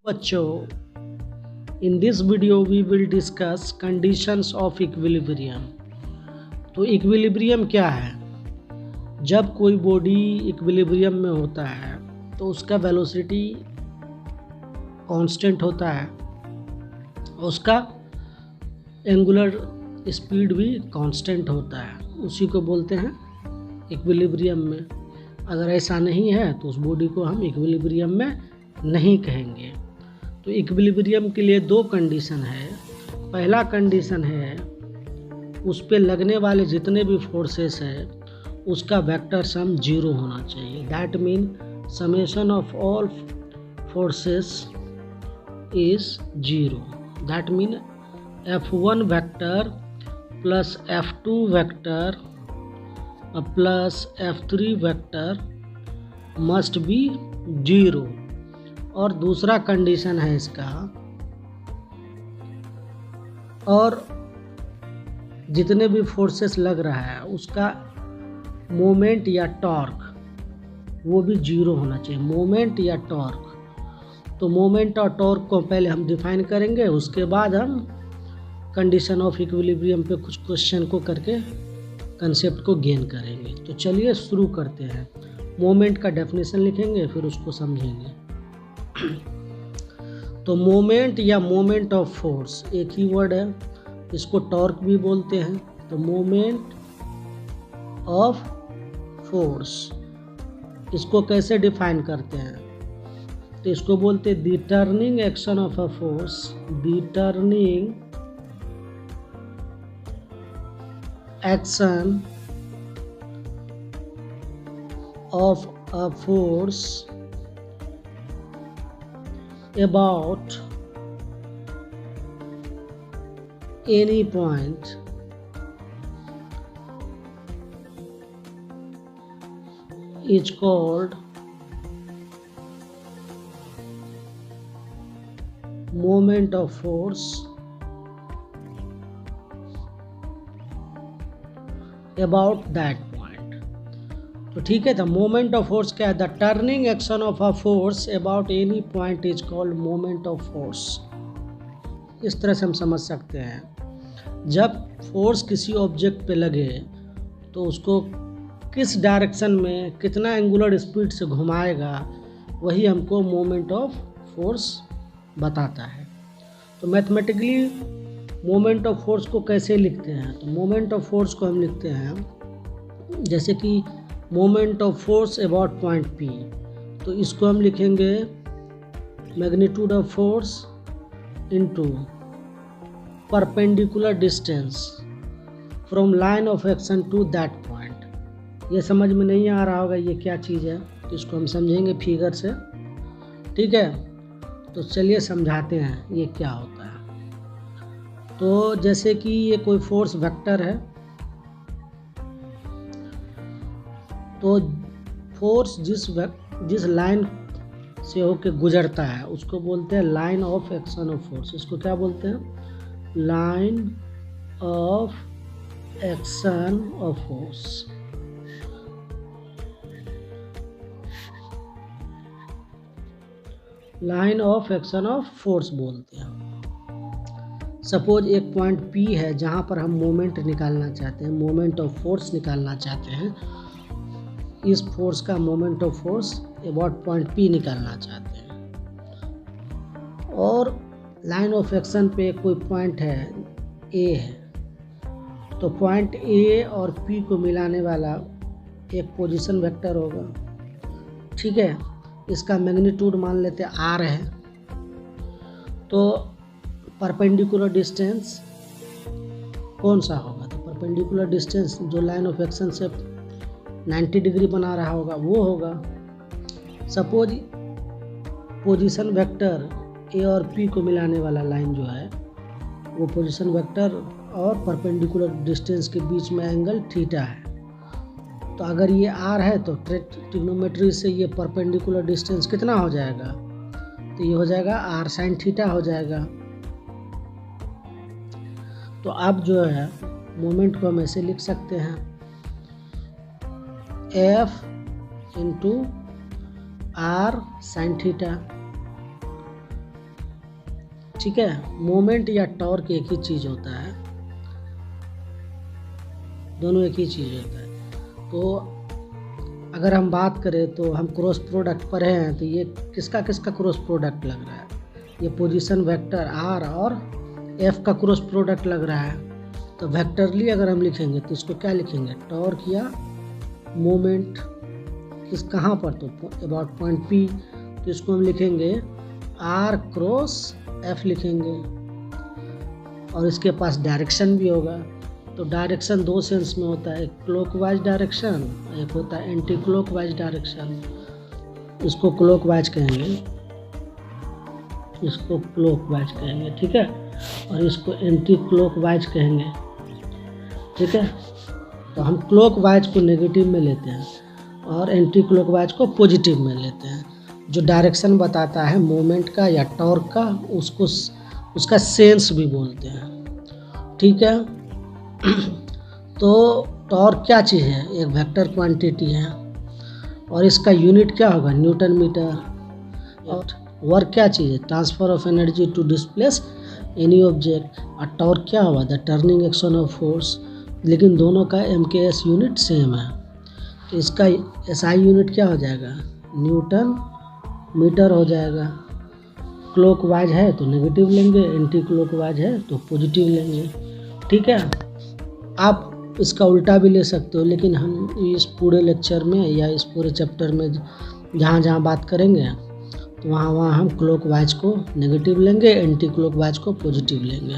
बच्चों, in this video we will discuss conditions of equilibrium. तो equilibrium क्या है? जब कोई बॉडी इक्विलिब्रियम में होता है तो उसका वेलोसिटी कांस्टेंट होता है, उसका एंगुलर स्पीड भी कांस्टेंट होता है, उसी को बोलते हैं इक्विलिब्रियम में। अगर ऐसा नहीं है तो उस बॉडी को हम इक्विलिब्रियम में नहीं कहेंगे। तो इक्विलिब्रियम के लिए दो कंडीशन है। पहला कंडीशन है उस पे लगने वाले जितने भी फोर्सेस है उसका वेक्टर सम जीरो होना चाहिए। That mean summation of all forces is zero. That mean F1 vector plus F2 vector plus F3 vector must be zero. और दूसरा कंडीशन है इसका, और जितने भी फोर्सेस लग रहा है उसका मोमेंट या टॉर्क वो भी जीरो होना चाहिए। मोमेंट या टॉर्क, तो मोमेंट और टॉर्क को पहले हम डिफाइन करेंगे, उसके बाद हम कंडीशन ऑफ इक्विलिब्रियम पे कुछ क्वेश्चन को करके कंसेप्ट को गेन करेंगे। तो चलिए शुरू करते हैं। मोमेंट का डेफिनेशन लिखेंगे फिर उसको समझेंगे। तो मोमेंट या मोमेंट ऑफ फोर्स एक ही वर्ड है, इसको टॉर्क भी बोलते हैं। तो मोमेंट ऑफ फोर्स इसको कैसे डिफाइन करते हैं? तो इसको बोलते हैं the turning action of a force. The turning action of a force about any point is called moment of force about that point। तो ठीक है, तो मोमेंट ऑफ फोर्स क्या है? The turning action of a force about any point is called moment of force. इस तरह से हम समझ सकते हैं, जब फोर्स किसी ऑब्जेक्ट पे लगे तो उसको किस डायरेक्शन में कितना एंगुलर स्पीड से घुमाएगा, वही हमको मोमेंट ऑफ फोर्स बताता है। तो मैथमेटिकली मोमेंट ऑफ फोर्स को कैसे लिखते हैं? तो मोमेंट ऑफ फोर्स को हम लिखते हैं जैसे कि moment of force about point P। तो इसको हम लिखेंगे magnitude of force into perpendicular distance from line of action to that point. ये समझ में नहीं आ रहा होगा ये क्या चीज़ है, तो इसको हम समझेंगे फिगर से। ठीक है, तो चलिए समझाते हैं ये क्या होता है। तो जैसे कि ये कोई फोर्स वेक्टर है, तो फोर्स जिस लाइन से होके गुजरता है उसको बोलते हैं line of action of force. इसको क्या बोलते हैं? Line of action of force. Line of action of force बोलते हैं। सपोज एक पॉइंट P है जहाँ पर हम मोमेंट निकालना चाहते हैं, मोमेंट ऑफ फोर्स निकालना चाहते हैं। इस फोर्स का moment of force about point P निकालना चाहते हैं। और लाइन ऑफ एक्शन पे कोई पॉइंट है A है, तो पॉइंट A और P को मिलाने वाला एक पोजीशन वेक्टर होगा। ठीक है, इसका मैग्नीट्यूड मान लेते हैं R है। तो परपेंडिकुलर डिस्टेंस कौन सा होगा? तो परपेंडिकुलर डिस्टेंस जो लाइन ऑफ एक्शन से 90 डिग्री बना रहा होगा वो होगा। सपोज पोजीशन वेक्टर A और P को मिलाने वाला लाइन जो है वो पोजीशन वेक्टर और परपेंडिकुलर डिस्टेंस के बीच में एंगल थीटा है। तो अगर ये R है तो ट्रिग्नोमेट्री से ये परपेंडिकुलर डिस्टेंस कितना हो जाएगा? तो ये हो जाएगा R साइन थीटा हो जाएगा। तो अब जो है मोमेंट को हम ऐसे लिख सकते हैं F into R sine theta. ठीक है, मोमेंट या टॉर्क एक ही चीज़ होता है, दोनों एक ही चीज़ होता है। तो अगर हम बात करें तो हम क्रॉस प्रोडक्ट पढ़े हैं, तो ये किसका किसका क्रॉस प्रोडक्ट लग रहा है, ये पोजीशन वेक्टर आर और एफ का क्रॉस प्रोडक्ट लग रहा है। तो वेक्टरली अगर हम लिखेंगे तो इसको क्या लिखेंगे, टॉर्क या मोमेंट, किस कहाँ पर, तो अबाउट पॉइंट पी, तो इसको हम लिखेंगे आर क्रॉस एफ लिखेंगे। और इसके पास डायरेक्शन भी होगा, तो डायरेक्शन दो सेंस में होता है, एक क्लॉकवाइज डायरेक्शन, एक होता है एंटी क्लॉकवाइज डायरेक्शन। इसको क्लॉकवाइज कहेंगे, इसको क्लॉकवाइज कहेंगे, ठीक है, और इसको एंटी क्लॉकवाइज कहेंगे, ठीक है। तो हम क्लॉकवाइज को नेगेटिव में लेते हैं और एंटी क्लॉकवाइज को पॉजिटिव में लेते हैं। जो डायरेक्शन बताता है मोमेंट का या टॉर्क का, उसको उसका सेंस भी बोलते हैं, ठीक है। तो टॉर्क क्या चीज़ है, एक वेक्टर क्वांटिटी है और इसका यूनिट क्या होगा, न्यूटन मीटर। और वर्क क्या चीज़ है, transfer of energy to displace any object. और टॉर्क क्या होगा, the turning action of force. लेकिन दोनों का MKS यूनिट सेम है, तो इसका SI यूनिट क्या हो जाएगा, न्यूटन मीटर हो जाएगा। क्लॉकवाइज है तो नेगेटिव लेंगे, एंटी क्लॉकवाइज है तो पॉजिटिव लेंगे, ठीक है। आप इसका उल्टा भी ले सकते हो, लेकिन हम इस पूरे लेक्चर में या इस पूरे चैप्टर में जहाँ जहाँ बात करेंगे तो वहाँ हम क्लॉकवाइज को नेगेटिव लेंगे, एंटी क्लॉकवाइज को पॉजिटिव लेंगे।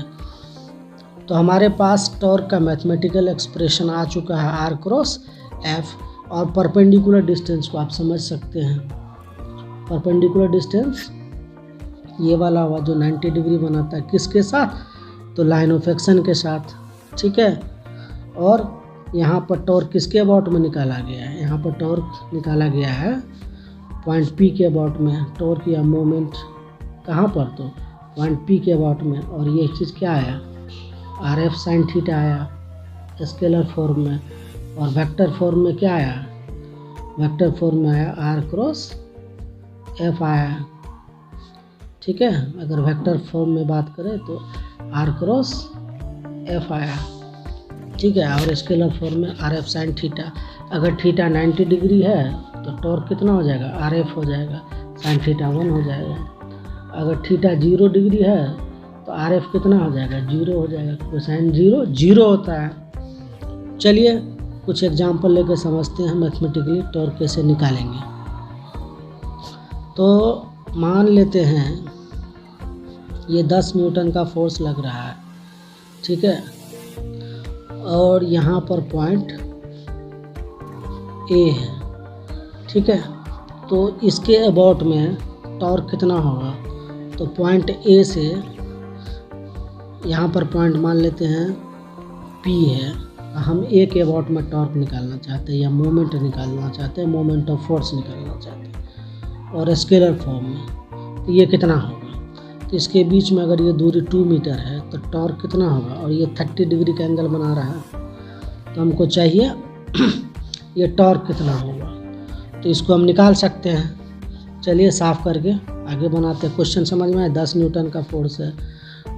तो हमारे पास टॉर्क का मैथमेटिकल एक्सप्रेशन आ चुका है, आर क्रॉस एफ। और परपेंडिकुलर डिस्टेंस को आप समझ सकते हैं, परपेंडिकुलर डिस्टेंस ये वाला हुआ जो 90 डिग्री बनाता है, किसके साथ, तो लाइन ऑफ एक्शन के साथ, ठीक है। और यहाँ पर टॉर्क किसके अबाउट में निकाला गया है, यहाँ पर टॉर्क निकाला गया है पॉइंट पी के अबाउट में, टॉर्क या मोमेंट कहाँ पर, तो पॉइंट पी के अबाउट में। और ये चीज़ क्या आया, RF साइन थीटा आया स्केलर फॉर्म में, और वेक्टर फॉर्म में क्या आया, वेक्टर फॉर्म में आया आर क्रॉस एफ आया, ठीक है। अगर वेक्टर फॉर्म में बात करें तो आर क्रॉस एफ आया, ठीक है। और स्केलर फॉर्म में RF साइन थीटा। अगर थीटा 90 डिग्री है तो टॉर्क कितना हो जाएगा, RF हो जाएगा, साइन थीटा 1 हो जाएगा। अगर थीटा 0 डिग्री है तो RF कितना हो जाएगा, 0 हो जाएगा, कोसाइन 0 0 होता है। चलिए कुछ एग्जाम्पल लेकर समझते हैं मैथमेटिकली टॉर्क कैसे निकालेंगे। तो मान लेते हैं ये 10 न्यूटन का फोर्स लग रहा है, ठीक है, और यहाँ पर पॉइंट A है, ठीक है। तो इसके अबाउट में टॉर्क कितना होगा, तो पॉइंट A से यहाँ पर पॉइंट मान लेते हैं P है, हम A के अबाउट में टॉर्क निकालना चाहते हैं या मोमेंट निकालना चाहते हैं, मोमेंट ऑफ फोर्स निकालना चाहते हैं, और स्केलर फॉर्म में। तो ये कितना होगा, तो इसके बीच में अगर ये दूरी 2 मीटर है तो टॉर्क कितना होगा, और ये 30 डिग्री का एंगल बना रहा है, तो हमको चाहिए ये टॉर्क कितना होगा। तो इसको हम निकाल सकते हैं। चलिए साफ करके आगे बनाते हैं। क्वेश्चन समझ में आया, 10 न्यूटन का फोर्स है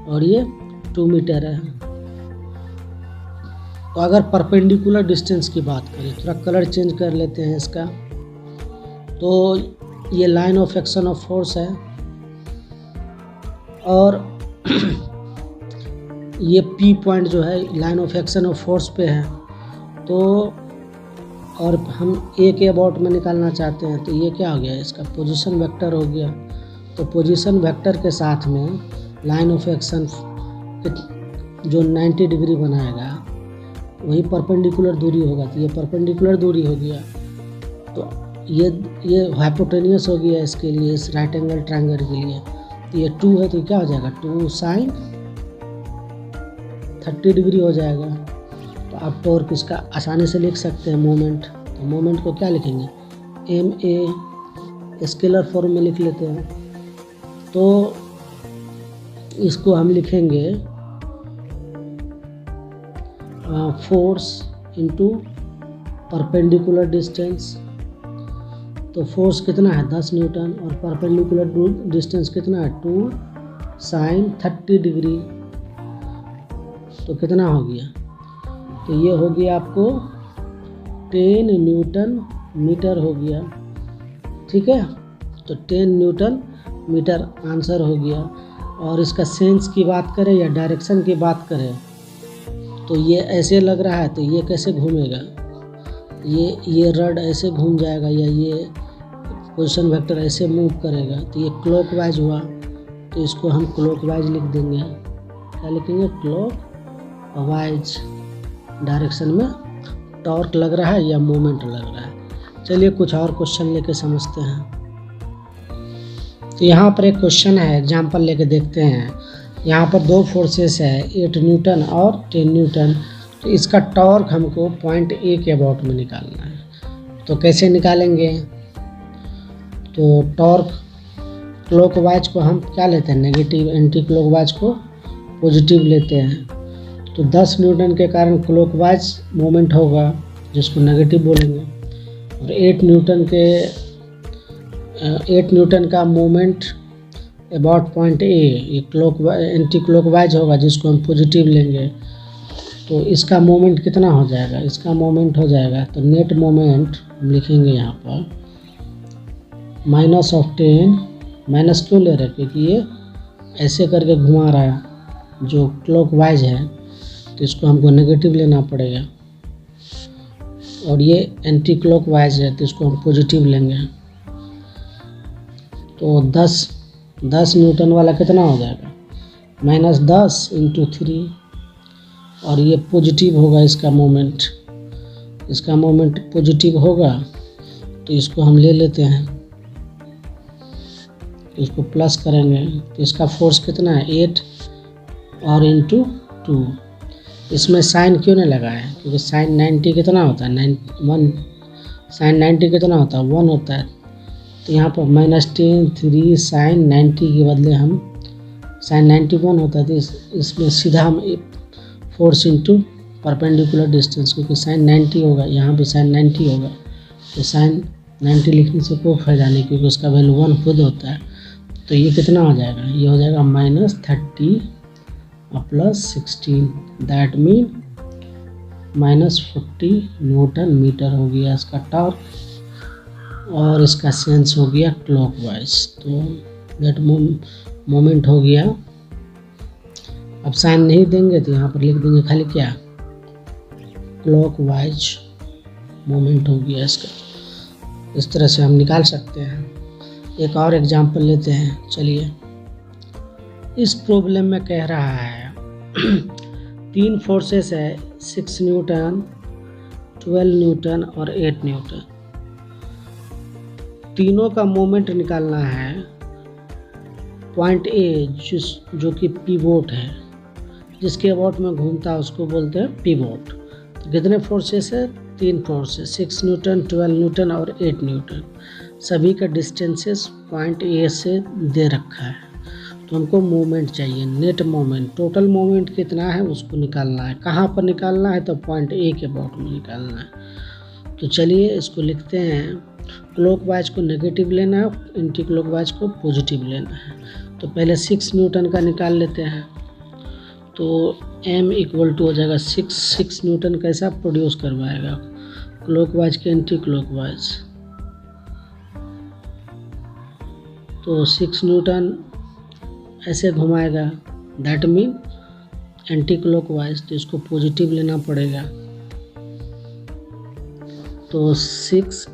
और ये 2 मीटर है। तो अगर परपेंडिकुलर डिस्टेंस की बात करें, थोड़ा कलर चेंज कर लेते हैं इसका, तो ये line of action of force है और ये P पॉइंट जो है line of action of force पे है। तो और हम A के अबाउट में निकालना चाहते हैं, तो ये क्या हो गया, इसका पोजीशन वेक्टर हो गया। तो पोजीशन वेक्टर के साथ में लाइन ऑफ एक्शन जो 90 डिग्री बनाएगा वही परपेंडिकुलर दूरी होगा, तो ये परपेंडिकुलर दूरी हो गया। तो ये हाइपोटेनियस हो गया इसके लिए, इस राइट एंगल ट्रायंगल के लिए। तो ये 2 है तो क्या हो जाएगा, 2 साइन 30 डिग्री हो जाएगा। तो आप टॉर्क इसका आसानी से लिख सकते हैं मोमेंट। तो मोमेंट को क्या लिखेंगे, MA स्केलर फॉर्म में लिख लेते हैं। तो इसको हम लिखेंगे फोर्स इनटू परपेंडिकुलर डिस्टेंस। तो फोर्स कितना है 10 न्यूटन और परपेंडिकुलर डिस्टेंस कितना है 2 साइन 30 डिग्री, तो कितना हो गया, तो ये हो गया आपको 10 न्यूटन मीटर हो गया। ठीक है, तो 10 न्यूटन मीटर आंसर हो गया। और इसका सेंस की बात करें या डायरेक्शन की बात करें तो ये ऐसे लग रहा है, तो ये कैसे घूमेगा, ये रड ऐसे घूम जाएगा या ये पोजीशन वेक्टर ऐसे मूव करेगा, तो ये क्लॉकवाइज हुआ, तो इसको हम क्लॉकवाइज लिख देंगे। क्या लिखेंगे, क्लॉकवाइज डायरेक्शन में टॉर्क लग रहा है या मोमेंट लग रहा है। चलिए कुछ और क्वेश्चन लेके समझते हैं। तो यहाँ पर एक क्वेश्चन है, एग्जाम्पल लेके देखते हैं। यहाँ पर दो फोर्सेस है, 8 न्यूटन और 10 न्यूटन। तो इसका टॉर्क हमको पॉइंट ए के अबाउट में निकालना है। तो कैसे निकालेंगे, तो टॉर्क क्लॉकवाइज को हम क्या लेते हैं, नेगेटिव, एंटी क्लॉकवाइज को पॉजिटिव लेते हैं। तो 10 न्यूटन के कारण क्लॉकवाइज मोमेंट होगा, जिसको नेगेटिव बोलेंगे। और 8 न्यूटन का मोमेंट अबाउट पॉइंट ए, ये एंटी क्लॉकवाइज होगा, जिसको हम पॉजिटिव लेंगे। तो इसका मोमेंट कितना हो जाएगा, इसका मोमेंट हो जाएगा, तो नेट मोमेंट हम लिखेंगे यहाँ पर -10। माइनस क्यों ले रहे हैं, क्योंकि ये ऐसे करके घुमा रहा है जो क्लॉकवाइज है, तो इसको हमको नेगेटिव लेना पड़ेगा। और ये एंटी क्लॉकवाइज है, तो इसको हम पॉजिटिव लेंगे। तो 10 न्यूटन वाला कितना हो जाएगा, -10 × 3। और ये पॉजिटिव होगा, इसका मोमेंट पॉजिटिव होगा, तो इसको हम ले लेते हैं, इसको प्लस करेंगे। तो इसका फोर्स कितना है, 8 और × 2। इसमें साइन क्यों नहीं लगा है, क्योंकि साइन 90 कितना होता है, 1 साइन 90 कितना होता है, 1 होता है। तो यहाँ पर -10 3 साइन 90 के बदले हम साइन 91 होता है, तो इसमें सीधा हम फोर्स × परपेंडिकुलर डिस्टेंस, क्योंकि साइन 90 होगा, यहाँ पे साइन 90 होगा, तो साइन 90 लिखने से कोई फायदा नहीं, क्योंकि उसका वैल्यू 1 खुद होता है। तो ये कितना हो जाएगा, ये हो जाएगा -30 + 16, दैट मीन -40 न्यूटन मीटर हो गया इसका टॉर्क। और इसका सेंस हो गया क्लॉकवाइज, तो दैट मोमेंट हो गया। अब साइन नहीं देंगे तो यहाँ पर लिख देंगे खाली क्या, क्लॉकवाइज मोमेंट हो गया इसका। इस तरह से हम निकाल सकते हैं। एक और एग्जांपल लेते हैं। चलिए, इस प्रॉब्लम में कह रहा है 3 फोर्सेस है, 6 न्यूटन, 12 न्यूटन और 8 न्यूटन। तीनों का मोमेंट निकालना है पॉइंट ए, जो कि पिवोट है, जिसके अबाउट में घूमता है उसको बोलते हैं पिवोट। तो कितने फोर्सेस है, 3 फोर्सेस, 6 न्यूटन, 12 न्यूटन और 8 न्यूटन। सभी का डिस्टेंसेस पॉइंट ए से दे रखा है। तो हमको मोमेंट चाहिए, नेट मोमेंट, टोटल मोमेंट कितना है उसको निकालना है। कहाँ पर निकालना है, तो पॉइंट ए के अबाउट में निकालना है। तो चलिए इसको लिखते हैं, क्लॉकवाइज को नेगेटिव लेना है, एंटी क्लॉकवाइज को पॉजिटिव लेना है। तो पहले 6 न्यूटन का निकाल लेते हैं। तो m = हो जाएगा 6 न्यूटन कैसा प्रोड्यूस करवाएगा, क्लॉकवाइज के एंटी क्लॉकवाइज। तो 6 न्यूटन ऐसे घुमाएगा, दैट मीन एंटी क्लॉकवाइज, तो इसको पॉजिटिव लेना पड़ेगा। तो 6,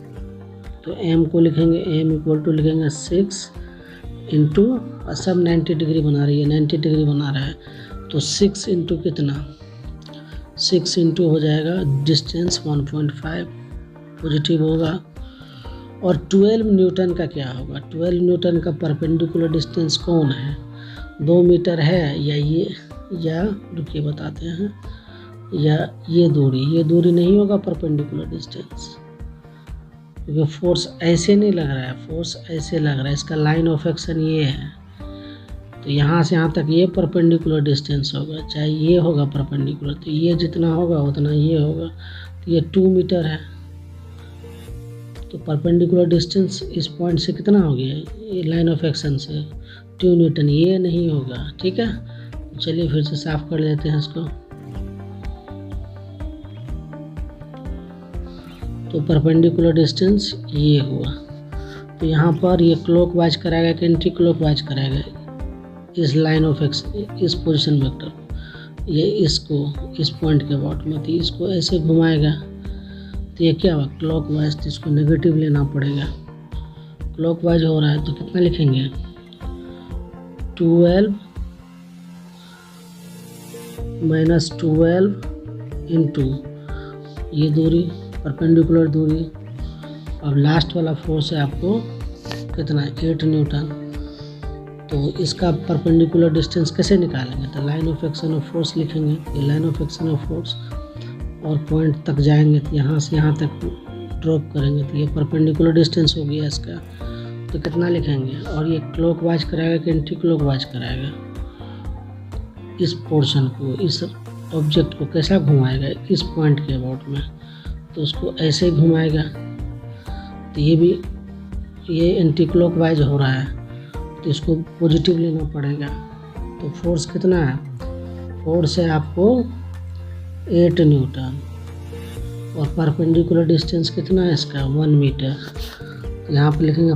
तो m को लिखेंगे, m = लिखेंगे 6 × सब 90 डिग्री बना रही है, 90 डिग्री बना रहा है, तो 6 × कितना, 6 × हो जाएगा डिस्टेंस 1.5 पॉजिटिव होगा। और 12 न्यूटन का क्या होगा, 12 न्यूटन का परपेंडिकुलर डिस्टेंस कौन है, 2 मीटर है या रुकिए बताते हैं, या ये दूरी नहीं होगा परपेंडिकुलर डिस्टेंस, क्योंकि फोर्स ऐसे नहीं लग रहा है, फोर्स ऐसे लग रहा है, इसका लाइन ऑफ एक्शन ये है। तो यहाँ से यहाँ तक ये परपेंडिकुलर डिस्टेंस होगा, चाहे ये होगा परपेंडिकुलर, तो ये जितना होगा उतना ये होगा, तो ये 2 मीटर है। तो परपेंडिकुलर डिस्टेंस इस पॉइंट से कितना हो गया, ये लाइन ऑफ एक्शन से 2 न्यूटन, ये नहीं होगा। ठीक है, चलिए फिर से साफ कर लेते हैं इसको। तो परपेंडिकुलर डिस्टेंस ये हुआ। तो यहाँ पर ये क्लॉकवाइज कराएगा कि एंटी क्लॉकवाइज कराएगा इस लाइन ऑफ एक्स, इस पोजीशन वेक्टर, ये इसको इस पॉइंट के अबाउट में, तो इसको ऐसे घुमाएगा तो ये क्या हुआ क्लॉकवाइज, तो इसको नेगेटिव लेना पड़ेगा। क्लॉकवाइज हो रहा है तो कितना लिखेंगे 12 - 12 इंटू ये दूरी परपेंडिकुलर दूरी। अब लास्ट वाला फोर्स है आपको कितना 8 न्यूटन। तो इसका परपेंडिकुलर डिस्टेंस कैसे निकालेंगे, तो line of action of force लिखेंगे। ये line of action of force और पॉइंट तक जाएंगे तो यहाँ से यहाँ तक ड्रॉप करेंगे तो ये परपेंडिकुलर डिस्टेंस हो गया इसका। तो कितना लिखेंगे, और ये क्लॉकवाइज कराएगा कि एंटी क्लॉकवाइज कराएगा, इस पोर्शन को, इस ऑब्जेक्ट को कैसा घुमाएगा इस पॉइंट के अबाउट में, तो उसको ऐसे ही घुमाएगा। तो ये एंटी क्लॉकवाइज हो रहा है तो इसको पॉजिटिव लेना पड़ेगा। तो फोर्स कितना है, फोर्स है आपको 8 न्यूटन और परपेंडिकुलर डिस्टेंस कितना है इसका 1 मीटर। तो यहाँ पर लिखेंगे,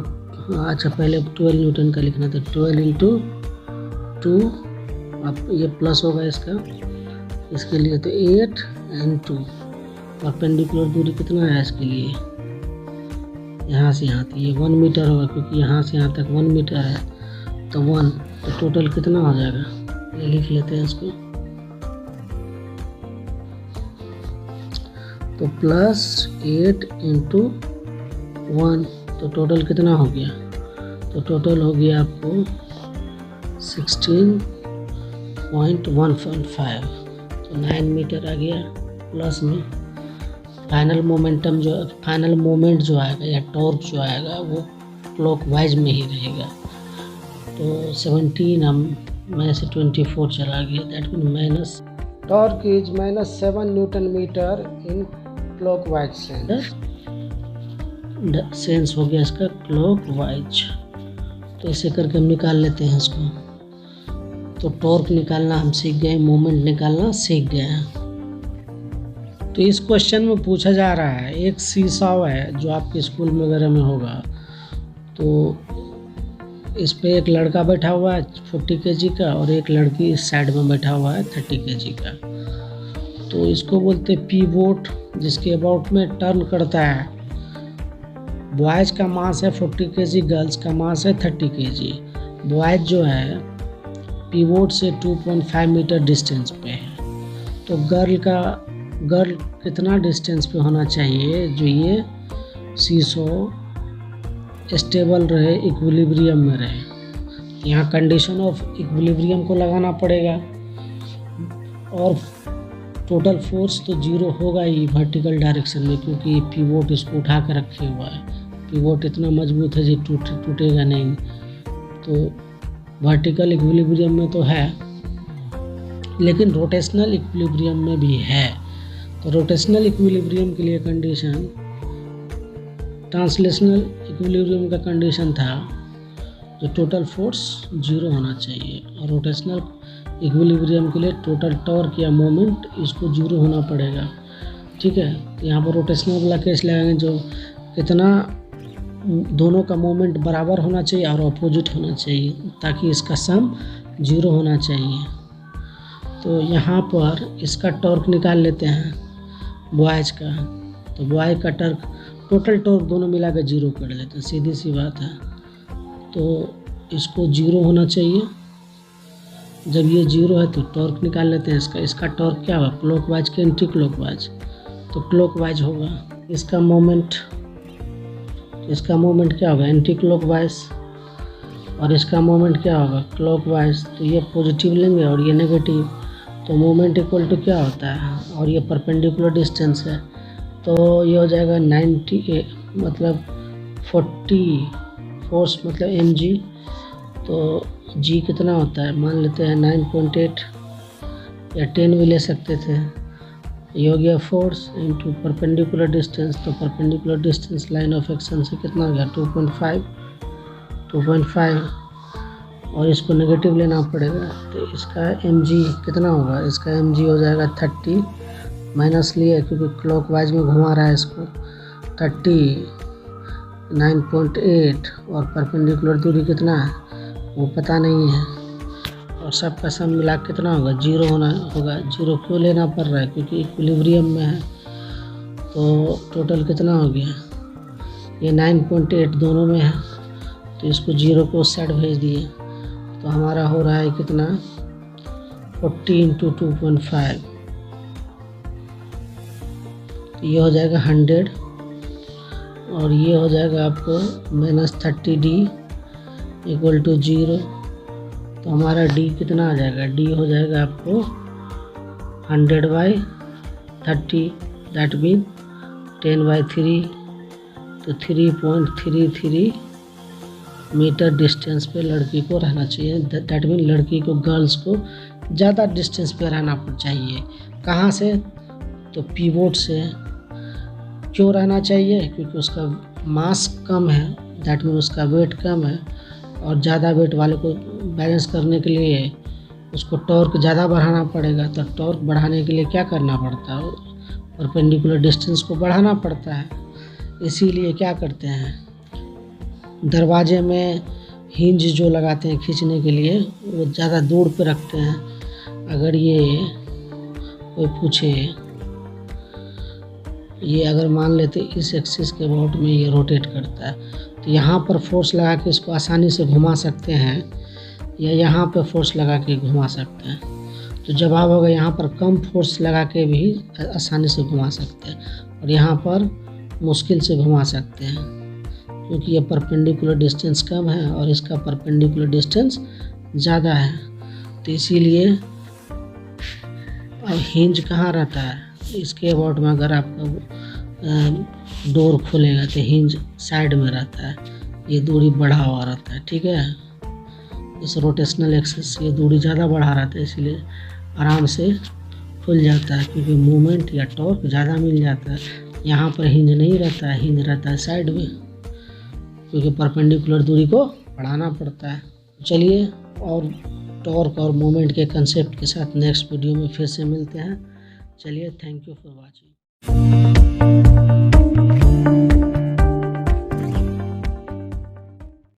अच्छा पहले 12 न्यूटन का लिखना था, 12 इंटू 2, अब ये प्लस होगा इसके लिए, तो 8 इंटू परपेंडिकुलर दूरी कितना है इसके लिए यहाँ से यहाँ तक, ये 1 मीटर होगा क्योंकि यहाँ से यहाँ तक 1 मीटर है, तो 1, तो टोटल कितना हो जाएगा, ये लिख लेते हैं इसको। तो +8 इंटू 1, तो टोटल कितना हो गया, तो टोटल हो गया आपको 16.115, तो 9 मीटर आ गया। प्लस में फाइनल मोमेंट जो आएगा या टॉर्क जो आएगा वो क्लॉकवाइज में ही रहेगा। तो 17 हम में से 24 चला गया, that mean minus, torque is -7 newton metre in clockwise sense हो गया इसका क्लॉकवाइज। तो ऐसे करके हम निकाल लेते हैं इसको। तो टॉर्क निकालना हम सीख गए, मोमेंट निकालना सीख गए हैं। तो इस क्वेश्चन में पूछा जा रहा है, एक सीसॉ है जो आपके स्कूल वगैरह में होगा, तो इस पे एक लड़का बैठा हुआ है 40 kg का और एक लड़की इस साइड में बैठा हुआ है 30 kg का। तो इसको बोलते हैं पीवोट, जिसके अबाउट में टर्न करता है। बॉयज़ का मास है 40 kg, गर्ल्स का मास है 30 kg। बॉयज़ जो है पीवोट से 2.5 मीटर डिस्टेंस पे है, तो गर्ल कितना डिस्टेंस पे होना चाहिए जो ये सीसॉ स्टेबल रहे, इक्विलिब्रियम में रहे। यहाँ कंडीशन ऑफ इक्विलिब्रियम को लगाना पड़ेगा और टोटल फोर्स तो 0 होगा ही वर्टिकल डायरेक्शन में, क्योंकि पीवोट इसको उठा कर रखे हुआ है। पीवोट इतना मजबूत है जी टूटेगा नहीं। तो वर्टिकल इक्विलिब्रियम में तो है, लेकिन रोटेशनल इक्विलिब्रियम में भी है। तो रोटेशनल इक्विलिब्रियम के लिए कंडीशन, ट्रांसलेशनल इक्विलिब्रियम का कंडीशन था जो टोटल फोर्स 0 होना चाहिए, और रोटेशनल इक्विलिब्रियम के लिए टोटल टॉर्क या मोमेंट इसको 0 होना पड़ेगा। ठीक है, तो यहाँ पर रोटेशनल वाला केस लगाएंगे जो कितना दोनों का मोमेंट बराबर होना चाहिए और अपोजिट होना चाहिए, ताकि इसका सम 0 होना चाहिए। तो यहाँ पर इसका टॉर्क निकाल लेते हैं बॉयज़ का। तो बॉय का टोटल टॉर्क दोनों मिला कर 0 कर लेते हैं, सीधी सी बात है। तो इसको 0 होना चाहिए। जब ये 0 है तो टॉर्क निकाल लेते हैं इसका टॉर्क क्या होगा, क्लॉकवाइज के एंटी क्लॉकवाइज, तो क्लॉकवाइज होगा। इसका मोमेंट क्या होगा, एंटी क्लॉकवाइज, और इसका मोमेंट क्या होगा, क्लॉकवाइज। तो ये पॉजिटिव लेंगे और ये नेगेटिव, तो मोमेंट इक्वल टू क्या होता है, और ये परपेंडिकुलर डिस्टेंस है, तो ये हो जाएगा 90 मतलब 40 फोर्स मतलब mg। तो g कितना होता है, मान लेते हैं 9.8 या 10 भी ले सकते थे। ये हो गया फोर्स इंटू परपेंडिकुलर डिस्टेंस, तो perpendicular distance line of action से कितना हो गया 2.5। और इसको नेगेटिव लेना पड़ेगा। तो इसका mg कितना होगा, इसका mg हो जाएगा 30, माइनस लिए क्योंकि क्लॉकवाइज में घुमा रहा है इसको, 39.8 और परपेंडिकुलर दूरी कितना है वो पता नहीं है, और सबका सम मिला कितना होगा, 0 होना होगा। 0 क्यों लेना पड़ रहा है, क्योंकि इक्विलिब्रियम में है। तो टोटल कितना हो गया, ये 9.8 दोनों में है, तो इसको 0 को उस साइड भेज दिए, तो हमारा हो रहा है कितना, 40 × 2.5, तो ये हो जाएगा 100, और ये हो जाएगा आपको -30D = 0। तो हमारा D कितना आ जाएगा, D हो जाएगा आपको 100/30, दैट मीन 10/3, तो 3.33 मीटर डिस्टेंस पे लड़की को रहना चाहिए। दैट मीन लड़की को, गर्ल्स को ज़्यादा डिस्टेंस पे रहना चाहिए। कहाँ से, तो पीवोट से। क्यों रहना चाहिए, क्योंकि उसका मास कम है, दैट मीन उसका वेट कम है, और ज़्यादा वेट वाले को बैलेंस करने के लिए उसको टॉर्क ज़्यादा बढ़ाना पड़ेगा। तो टॉर्क बढ़ाने के लिए क्या करना पड़ता है, परपेंडिकुलर डिस्टेंस को बढ़ाना पड़ता है। इसीलिए क्या करते हैं, दरवाजे में हिंज जो लगाते हैं खींचने के लिए, वो ज़्यादा दूर पे रखते हैं। अगर ये कोई पूछे, ये अगर मान लेते इस एक्सिस के अबाउट में ये रोटेट करता है, तो यहाँ पर फोर्स लगा के इसको आसानी से घुमा सकते हैं, या यहाँ पे फोर्स लगा के घुमा सकते हैं। तो जवाब होगा यहाँ पर कम फोर्स लगा के भी आसानी से घुमा सकते हैं, और यहाँ पर मुश्किल से घुमा सकते हैं, क्योंकि ये परपेंडिकुलर डिस्टेंस कम है और इसका परपेंडिकुलर डिस्टेंस ज़्यादा है। तो इसीलिए अब हिंज कहाँ रहता है, इसके अबाउट में अगर आपका डोर खोलेगा तो हिंज साइड में रहता है, ये दूरी बढ़ा हुआ रहता है, ठीक है। इस रोटेशनल एक्सिस ये दूरी ज़्यादा बढ़ा रहता है, इसीलिए आराम से खुल जाता है, क्योंकि मूवमेंट या टॉर्क ज़्यादा मिल जाता है। यहाँ पर हिंज नहीं रहता है, हिंज रहता है साइड में, क्योंकि परपेंडिकुलर दूरी को बढ़ाना पड़ता है। चलिए, और टॉर्क और मोमेंट के कंसेप्ट के साथ नेक्स्ट वीडियो में फिर से मिलते हैं। चलिए, थैंक यू फॉर वॉचिंग।